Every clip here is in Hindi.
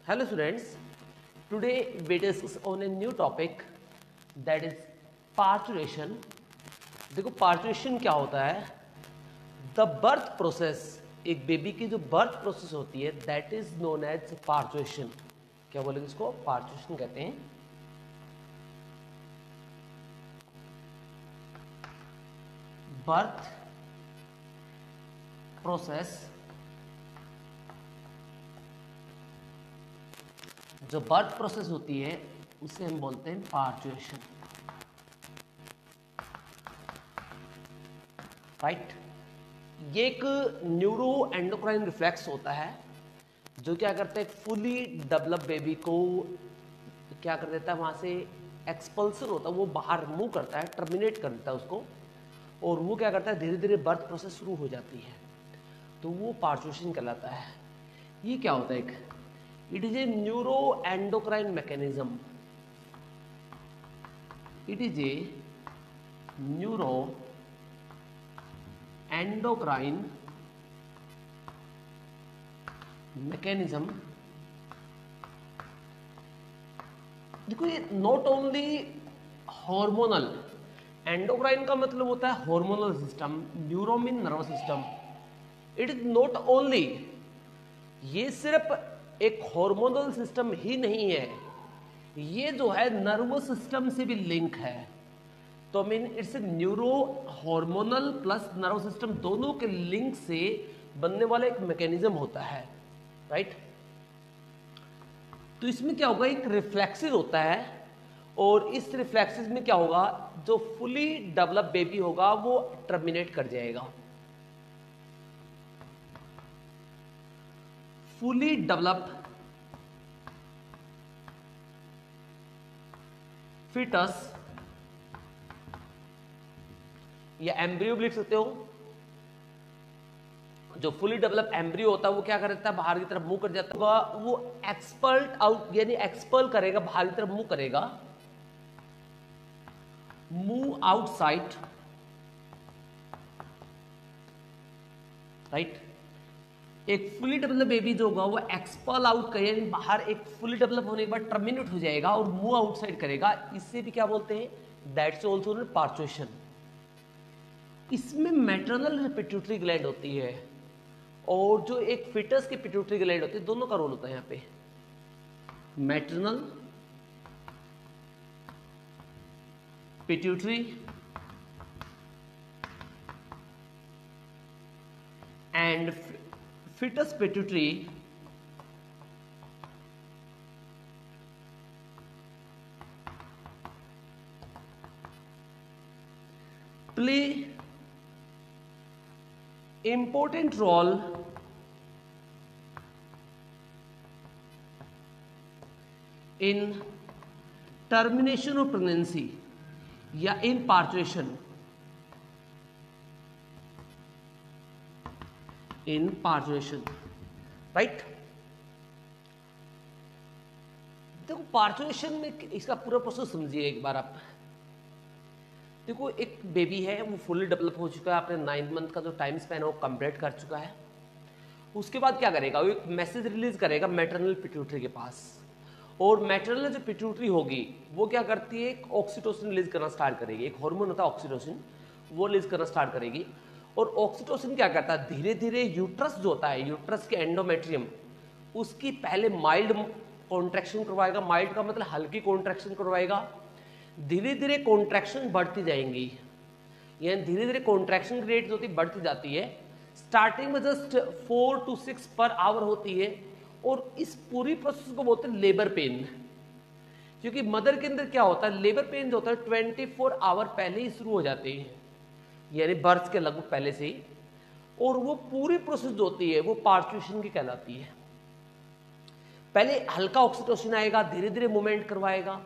Hello students, today we discuss on a new topic that is parturition. देखो parturition क्या होता है? The birth process, एक बेबी की जो बर्थ प्रोसेस होती है that is known as parturition. क्या बोलेंगे इसको? parturition कहते हैं. बर्थ प्रोसेस, जो बर्थ प्रोसेस होती है उसे हम बोलते हैं पार्चुएशन. राइट. ये एक न्यूरो एंडोक्राइन रिफ्लेक्स होता है जो क्या करता है, फुली डेवलप बेबी को क्या कर देता है, वहां से एक्सपल्सन होता है, वो बाहर मूव करता है, टर्मिनेट कर देता है उसको, और वो क्या करता है, धीरे धीरे बर्थ प्रोसेस शुरू हो जाती है, तो वो पार्चुएशन कहलाता है. ये क्या होता है? एक it is a neuroendocrine mechanism. It is a neuroendocrine mechanism. देखो ये नॉट ओनली हार्मोनल, एंडोक्राइन का मतलब होता है hormonal system, neuro mean nervous system. It is not only, ये सिर्फ एक हार्मोनल सिस्टम ही नहीं है, ये जो है नर्वस सिस्टम से भी लिंक है. तो mean it's neuro hormonal plus nervous system, दोनों के लिंक से बनने वाला एक मैकेनिज्म होता है. राइट. तो इसमें क्या होगा, एक रिफ्लेक्सिस होता है, और इस रिफ्लेक्सिस में क्या होगा, जो फुली डेवलप बेबी होगा वो टर्मिनेट कर जाएगा. फुली डेवलप फिटस या एम्ब्रियो भी लिख सकते हो. जो फुली डेवलप एम्ब्रियो होता है वो क्या करता है, बाहर की तरफ मूव कर जाता होगा, वो एक्सपल्ट आउट यानी एक्सपल करेगा, बाहर की तरफ मूव करेगा, मूव आउटसाइड. राइट. एक फुली डेवलप बेबी जो होगा वो एक्सपल आउट करेगा, बाहर एक फुली डेवलप होने के बाद टर्मिनेट हो जाएगा और मूव आउटसाइड करेगा. इससे भी क्या बोलते हैं, दैट्स आल्सो पार्चुएशन. इसमें मैटरनल पिट्यूटरी ग्लैंड होती है और जो एक फिटस की पिट्यूटरी ग्लैंड होती है, दोनों का रोल होता है यहाँ पे. Maternal pituitary and fetus pituitary play important role in termination of pregnancy या in parturition. इन पार्चुएशन. राइट. देखो पार्चुएशन में इसका पूरा प्रोसेस समझिए एक बार आप. देखो एक बेबी है, वो फुली डेवलप हो चुका है, अपने 9 मंथ का जो टाइम स्पैन है वो कंप्लीट कर चुका है. उसके बाद क्या करेगा, वो एक मैसेज रिलीज करेगा मैटरनल पिट्यूटरी के पास, और मैटरनल जो पिट्यूटरी होगी वो क्या करती है, एक ऑक्सीटोसिन रिलीज करना स्टार्ट करेगी. एक हार्मोन होता है ऑक्सीटोसिन, वो रिलीज करना स्टार्ट करेगी. और ऑक्सीटोसिन क्या करता है, धीरे धीरे यूट्रस जो होता है, यूट्रस के एंडोमेट्रियम, उसकी पहले माइल्ड कॉन्ट्रैक्शन करवाएगा. माइल्ड का मतलब हल्की कॉन्ट्रैक्शन करवाएगा. धीरे धीरे कॉन्ट्रैक्शन बढ़ती जाएंगी, यानी धीरे धीरे कॉन्ट्रैक्शन की रेट जो होती है बढ़ती जाती है. स्टार्टिंग में जस्ट 4 to 6 पर आवर होती है, और इस पूरी प्रोसेस को बोलते हैं लेबर पेन. क्योंकि मदर के अंदर क्या होता है, लेबर पेन जो होता है 24 आवर पहले ही शुरू हो जाती है, यानी बर्थ के लगभग पहले से ही. और वो पूरी प्रोसेस जो होती है वो पार्चुएशन की कहलाती है. पहले हल्का ऑक्सीटोसिन आएगा, धीरे धीरे मूवमेंट करवाएगा,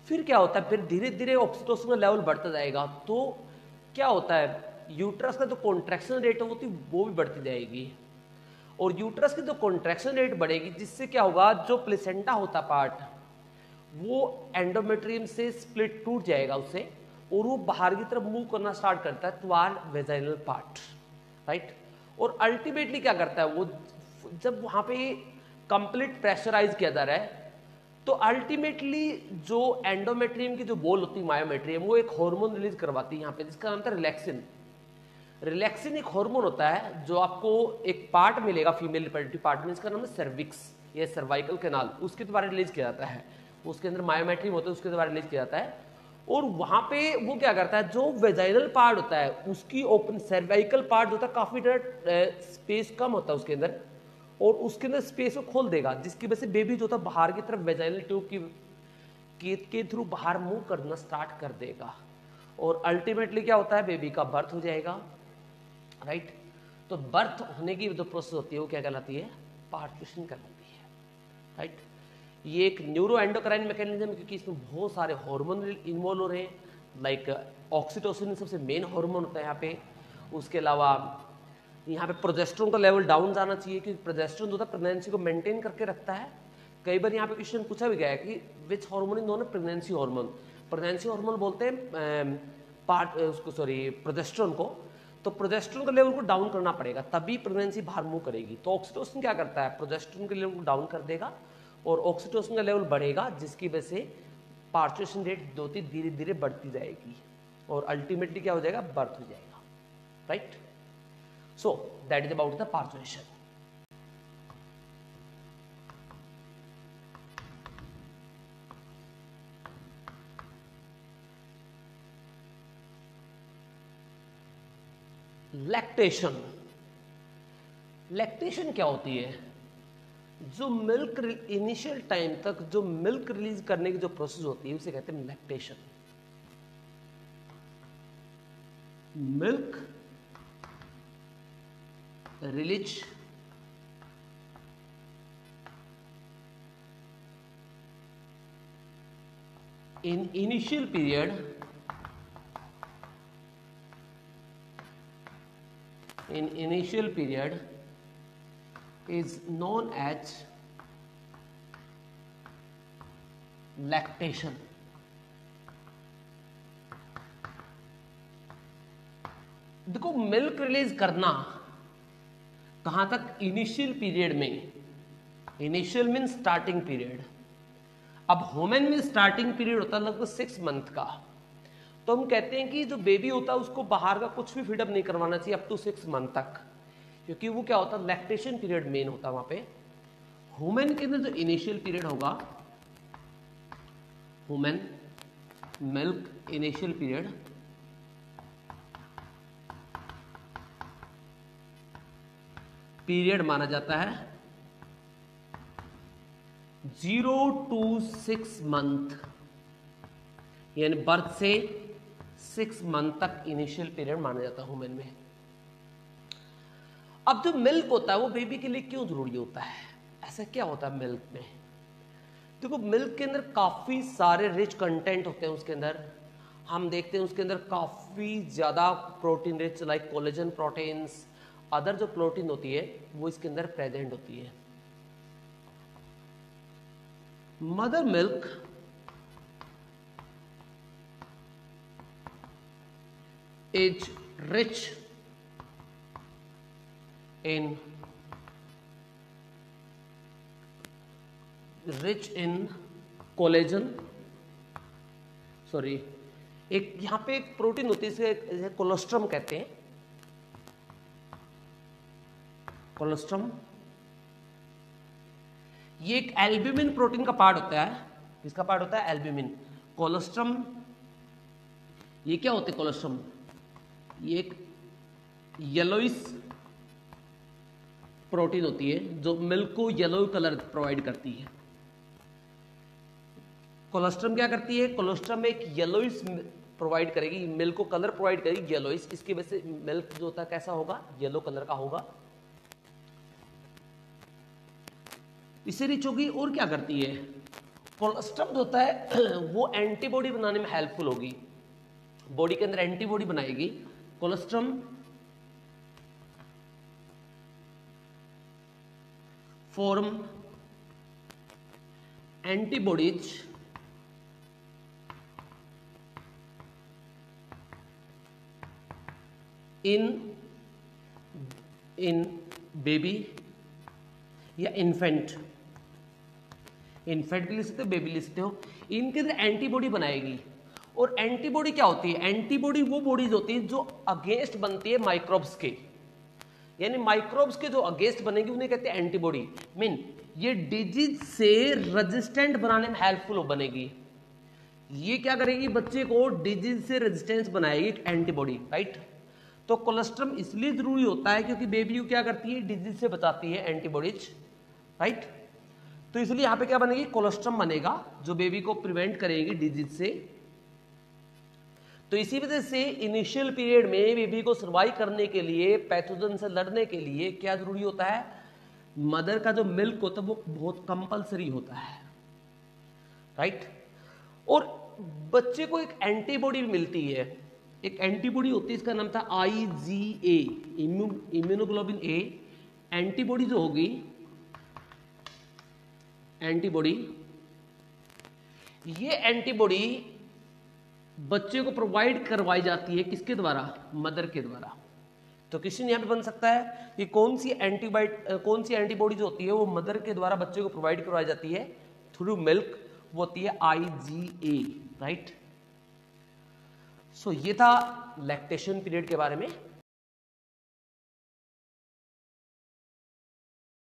फिर क्या होता है, फिर धीरे धीरे ऑक्सीटोसिन का लेवल बढ़ता जाएगा. तो क्या होता है, यूट्रस का जो कॉन्ट्रैक्शन रेट होती है वो भी बढ़ती जाएगी, और यूट्रस की जो कॉन्ट्रैक्शन रेट बढ़ेगी, जिससे क्या होगा, जो प्लेसेंटा होता पार्ट वो एंडोमेट्रियम से स्प्लिट टूट जाएगा उससे, और वो बाहर की तरफ मूव करना स्टार्ट करता है टुवार्ड वेजाइनल पार्ट. राइट. और अल्टीमेटली क्या करता है वो, जब वहां पे कंप्लीट प्रेशराइज किया जा रहा है, तो अल्टीमेटली जो एंडोमेट्रियम की जो बॉल होती है मायोमेट्रियम, वो एक हार्मोन रिलीज करवाती है यहाँ पे, जिसका नाम था रिलैक्सिन। रिलैक्सिन एक हार्मोन होता है जो आपको एक पार्ट मिलेगा फीमेल रिप्रोडक्टिव पार्ट में, इसका नाम है सर्विक्स या सर्वाइकल कैनाल, उसके द्वारा रिलीज किया जाता है। उसके अंदर मायोमेट्रियम होता है, उसके द्वारा रिलीज किया जाता है। और वहां पे वो क्या करता है, जो वेजाइनल पार्ट होता है उसकी ओपन सर्वाइकल पार्ट जो होता है काफी स्पेस कम होता है उसके अंदर, और उसके अंदर स्पेस को खोल देगा, जिसकी वजह से बेबी जो होता है बाहर की तरफ वेजाइनल ट्यूब के थ्रू बाहर मूव करना स्टार्ट कर देगा, और अल्टीमेटली क्या होता है, बेबी का बर्थ हो जाएगा, राइट। तो बर्थ होने की जो प्रोसेस होती है वो क्या कहलाती है, पार्ट्यूशन कहलाती है, राइट। ये एक न्यूरो एंडोक्राइन मैकेनिज्म, क्योंकि इसमें बहुत सारे हार्मोन इन्वॉल्व हो रहे हैं, लाइक ऑक्सीटोसिन सबसे मेन हार्मोन होता है यहाँ पे। उसके अलावा यहाँ पे प्रोजेस्टेरोन का लेवल डाउन जाना चाहिए, क्योंकि प्रोजेस्टेरोन जो होता है प्रेगनेंसी को मेंटेन करके रखता है। कई बार यहाँ पे क्वेश्चन पूछा भी गया है कि विच हार्मोन इन दोनों, प्रेगनेंसी हार्मोन, प्रेगनेंसी हार्मोन बोलते हैं उसको, सॉरी, प्रोजेस्टेरोन को। तो प्रोजेस्टेरोन के लेवल को डाउन करना पड़ेगा, तभी प्रेगनेंसी बाहर मूव करेगी। तो ऑक्सीटोसिन क्या करता है, प्रोजेस्टेरोन के लेवल को डाउन कर देगा, और ऑक्सीटोसिन का लेवल बढ़ेगा, जिसकी वजह से पार्चुएशन रेट धीरे धीरे बढ़ती जाएगी, और अल्टीमेटली क्या हो जाएगा, बर्थ हो जाएगा, right. So that is about the parturition. Lactation, lactation क्या होती है, जो मिल्क इनिशियल टाइम तक जो मिल्क रिलीज करने की जो प्रोसेस होती है उसे कहते हैं lactation. Milk release in initial period is known as lactation। देखो मिल्क रिलीज करना कहां तक, इनिशियल पीरियड में, इनिशियल मीन स्टार्टिंग पीरियड। अब ह्यूमन में स्टार्टिंग पीरियड होता है लगभग 6 मंथ का, तो हम कहते हैं कि जो बेबी होता है उसको बाहर का कुछ भी फीडअप नहीं करवाना चाहिए अप टू 6 मंथ तक, क्योंकि वो क्या होता है, लैक्टेशन पीरियड मेन होता है वहां पे। ह्यूमन के अंदर जो इनिशियल पीरियड होगा, ह्यूमन मिल्क इनिशियल पीरियड माना जाता है 0 to 6 मंथ, यानी बर्थ से 6 मंथ तक इनिशियल पीरियड माना जाता है ह्यूमन में। अब जो मिल्क होता है वो बेबी के लिए क्यों जरूरी होता है, ऐसा क्या होता है मिल्क में। देखो मिल्क के अंदर काफी सारे रिच कंटेंट होते हैं, उसके अंदर हम देखते हैं उसके अंदर काफी ज्यादा protein rich, like collagen proteins, other जो प्रोटीन होती है वो इसके अंदर प्रेजेंट होती है। Mother milk is rich in collagen, sorry, एक यहां पे एक प्रोटीन होती है इसे कोलोस्ट्रम कहते हैं, कोलोस्ट्रम। ये एक एल्ब्यूमिन प्रोटीन का पार्ट होता है, किसका पार्ट होता है, एल्ब्यूमिन। कोलोस्ट्रम ये क्या होते हैं, कोलोस्ट्रम ये एक येलोइस प्रोटीन होती है जो मिल्क को येलो कलर प्रोवाइड करती है। कोलोस्ट्रम क्या करती है, कोलोस्ट्रम एक येलोइस प्रोवाइड करेगी, मिल्क को कलर प्रोवाइड करेगी येलोइस, इसकी वजह से मिल्क जो होता है कैसा होगा, येलो कलर का होगा, इससे रिच होगी। और क्या करती है, कोलोस्ट्रम जो होता है वो एंटीबॉडी बनाने में हेल्पफुल होगी, बॉडी के अंदर एंटीबॉडी बनाएगी। Colostrum form antibodies in baby या इन्फेंट इन्फेंट भी ले सकते हो, बेबी ले सकते हो। इनके अंदर एंटीबॉडी बनाएगी। और एंटीबॉडी क्या होती है? एंटीबॉडी वो बॉडीज होती है जो अगेंस्ट बनती है माइक्रोब्स के, यानी माइक्रोब्स के जो अगेंस्ट बनेगी उन्हें कहते हैं एंटीबॉडी। मीन ये डिजीज से रेजिस्टेंट बनाने में हेल्पफुल बनेगी। ये क्या करेगी? बच्चे को डिजीज से रेजिस्टेंस बनाएगी एंटीबॉडी, राइट। तो कोलेस्ट्रम इसलिए जरूरी होता है क्योंकि बेबी को क्या करती है? डिजीज से बचाती है एंटीबॉडीज, राइट। तो इसलिए यहां पे क्या बनेगी? कोलेस्ट्रम बनेगा जो बेबी को प्रिवेंट करेगी डिजीज से। तो इसी वजह से इनिशियल पीरियड में बेबी को सर्वाइव करने के लिए, पैथोजन से लड़ने के लिए क्या जरूरी होता है? मदर का जो मिल्क होता है वो बहुत कंपलसरी होता है, राइट। और बच्चे को एक एंटीबॉडी भी मिलती है, एक एंटीबॉडी होती है, इसका नाम था IgA, इम्यूनोग्लोबिन ए। एंटीबॉडी जो होगी, एंटीबॉडी, ये एंटीबॉडी बच्चे को प्रोवाइड करवाई जाती है किसके द्वारा? मदर के द्वारा। तो क्वेश्चन यहां पे बन सकता है कि कौन सी एंटीबॉडी जो होती है वो मदर के द्वारा बच्चे को प्रोवाइड करवाई जाती है थ्रू मिल्क, वो होती है IgA, राइट। सो ये था लैक्टेशन पीरियड के बारे में।